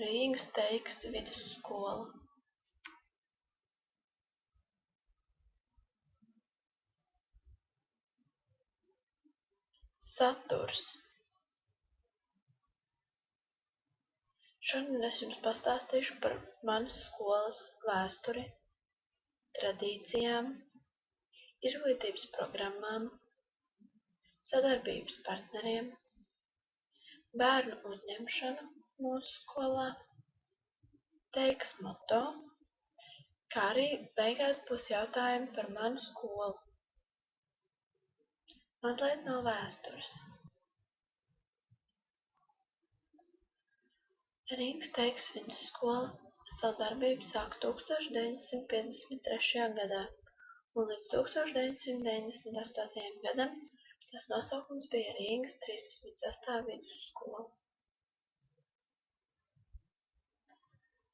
Rīgas Teikas vidusskola. Saturs. Šodien es jums pastāstīšu par manas skolas vēsturi, tradīcijām, izglītības programmām, sadarbības partneriem, bērnu uzņemšanu mūsu skolā, Teikas moto, kā arī beigās būs jautājumi par manu skolu. Mazliet no vēstures. Rīgas Teikas vidusskola savu darbību sāka 1953. gadā, un līdz 1998. gadam tās nosaukums bija Rīgas 36. vidusskola.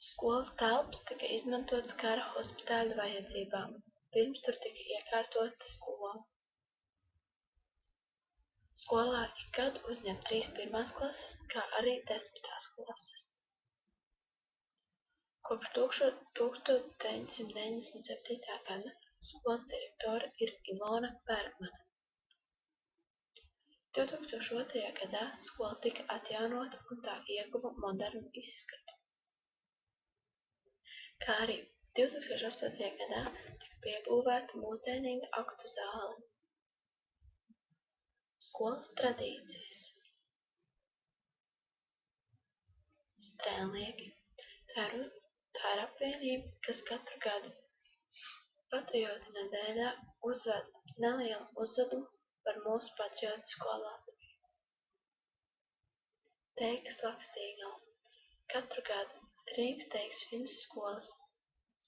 Skolas telpas tika izmantotas kara hospitāļa vajadzībām, pirms tur tika iekārtota skola. Skolā ik gadu uzņem 3 pirmās klases, kā arī 10. klases. Kopš 1997. gada skolas direktore ir Ilona Bergmane. 2002. gadā skola tika atjaunota un tā ieguva modernu izskatu. Kā arī 2008. gadā tika piebūvēta mūsdienīga aktu zāle. Skolas tradīcijas. Strēlnieki. Tā ir apvienība, kas katru gadu patriotu nedēļā uzved nelielu uzvedumu par mūsu patriotisko Latviju. Teikas Lakstīgala. Katru gadu Rīgas Teikas vidusskolas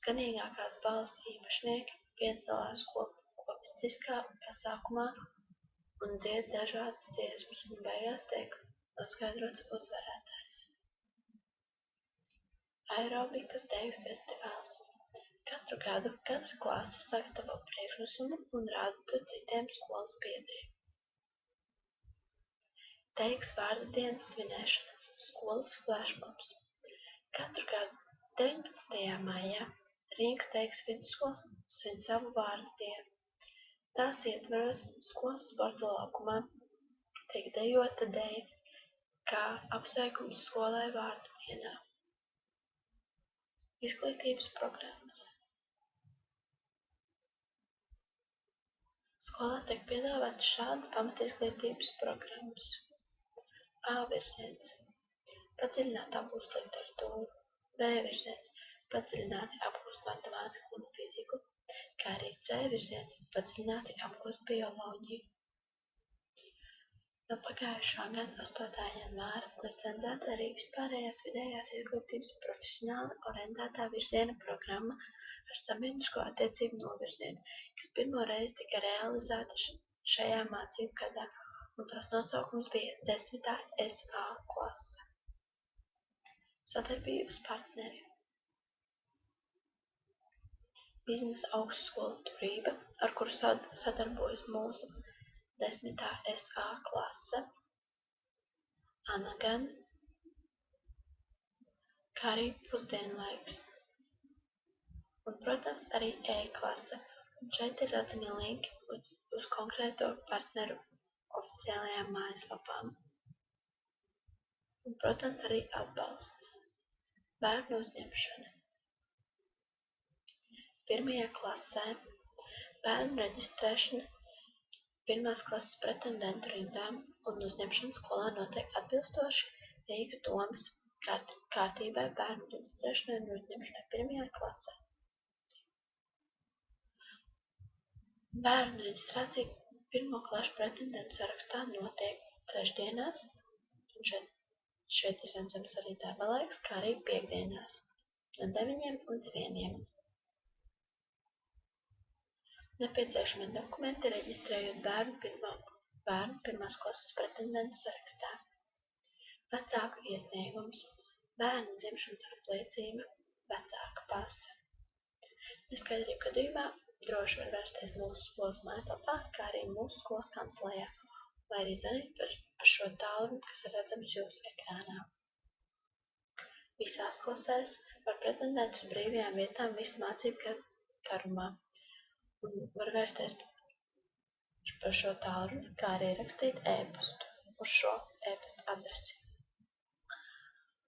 skanīgākās balss īpašnieki piedalās kopistiskā pasākumā un dzied dažādas dziesmas, un beigās tiek noskaidrots uzvarētājs. Aerobikas deju festivāls. Katru gadu katra klase sagatavo priekšnesumu un rāda to citiem skolas biedriem. Teikas vārda dienas svinēšana. Skolas flashmobs. Katru gadu 19. maijā Rīgas Teikas vidusskola svin savu vārda dienu. Tās ietvaros skolas sporta laukumā tiek dejota deja kā apsveikums skolai vārda dienā. Izglītības programmas. Skolā tiek piedāvātas šādas pamatizglītības programmas. A virziens – padziļināti apgūst literatūru. B virziens – padziļināti apgūst matemātiku un fiziku, kā arī C virziens – padziļināti apgūst bioloģiju. No pagājušā gada 8. janvāra licencēta arī vispārējās vidējās izglītības profesionāli orientētā virziena programma ar sabiedrisko attiecību novirzienu, kas pirmo reizi tika realizēta šajā mācību gadā, un tās nosaukums bija 10. SA klase. Sadarbības partneri. Biznesa augstskola Turība, ar kuru sadarbojas mūsu 10. SA klase, Anagan, kā arī pusdienlaiks. Un, protams, arī E-klase. Un šeit ir redzami linki uz konkrēto partneru oficiālajām mājaslapām. Un, protams, arī atbalsts. Bērnu uzņemšana. 1. klasē bērnu reģistrēšana 1. klases pretendentu rindām un uzņemšana skolā notiek atbilstoši Rīgas domes kārtībai bērnu reģistrēšanai un uzņemšanai 1. klasē. Bērnu reģistrācija 1. klašu pretendentu sarakstā notiek trešdienās, un šeit ir redzams arī darba laiks, kā arī piektdienās, no 9 līdz 1. Nepieciešamie dokumenti reģistrējot bērnu 1. klases pretendentu sarakstā. Vecāku iesniegums, bērnu dzimšanas apliecība, vecāka pase. Neskaidrību gadījumā droši var vērsties mūsu skolas mājaslapā, kā arī mūsu skolas kancelējā, vai arī zvanīt par šo tālruni, kas ir redzams jūsu ekrānā. Visās klasēs var pretendēt uz brīvajām vietām visu mācību gadu garumā un var vērsties par šo tālruni, kā arī rakstīt e-pastu uz šo e-pasta adresi.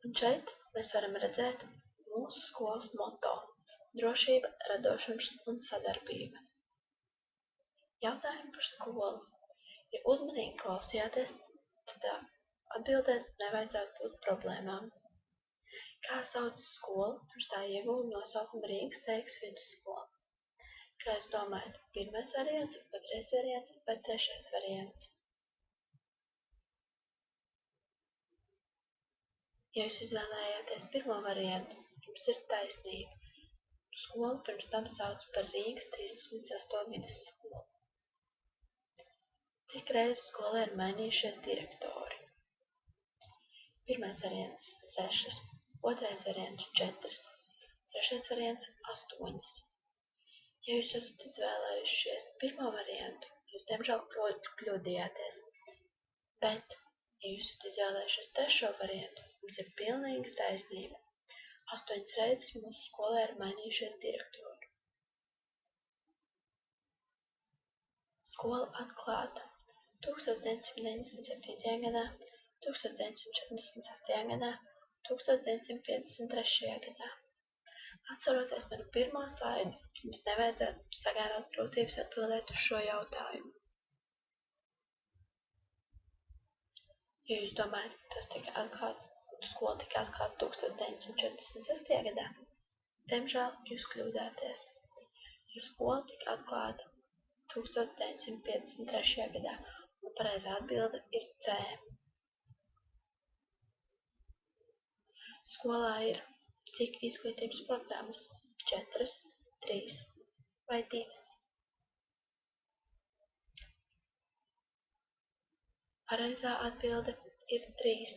Un šeit mēs varam redzēt mūsu skolas moto – drošība, radošums un sadarbība. Jautājumi par skolu. Ja uzmanīgi klausījāties, tad atbildēt nevajadzētu būt problēmām. Kā sauc skolu, pirms tā ieguva nosaukumu Rīgas Teikas vidusskola? Kā jūs domājat, pirmais variants, otrais variants vai trešais variants? Ja jūs izvēlējāties pirmo variantu, jums ir taisnība. Skolu pirms tam sauc par Rīgas 38 vidusskolu. Cik reizes skolā ir mainījušies direktori? Pirmais variants – 6, otrais variants – 4, trešais variants – 8. Ja jūs esat izvēlējušies pirmo variantu, jūs diemžēl kļūdījāties. Bet, ja jūs esat izvēlējušies trešo variantu, jums ir pilnīga taisnība. 8 reizes mūsu skolā ir mainījušies direktori. Skola atklāta 1997. gadā, 1948. gadā, 1953. gadā. Atceroties manu pirmo slaidu, jums nevajadzētu sagādāt grūtības atbildēt uz šo jautājumu. Ja jūs domājat, ka skola tika atklāta 1946. gadā, diemžēl jūs kļūdāties, jo skola tika atklāta 1953. gadā, un pareizā atbilde ir C. Skolā ir cik izglītības programmas? 4, 3 vai 2? Pareizā atbilde ir 3.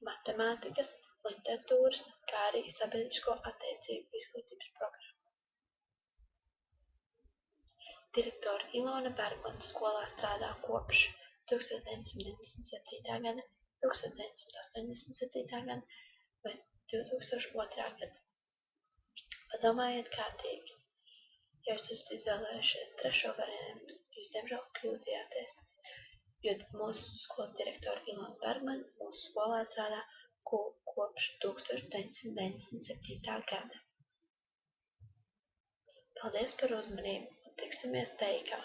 Matemātikas, literatūras, kā arī sabiedrisko attiecību izglītības programma. Direktore Ilona Bergmane skolā strādā kopš 1997. gada, 1987. gada vai 2002. gada. Padomājiet kārtīgi. Ja jūs esat izvēlējušies trešo variantu, jūs diemžēl kļūdījāties, jo mūsu skolas direktore Ilona Bergmane mūsu skolā strādā kopš 1997. gada. Paldies par uzmanību un tiksimies teikā!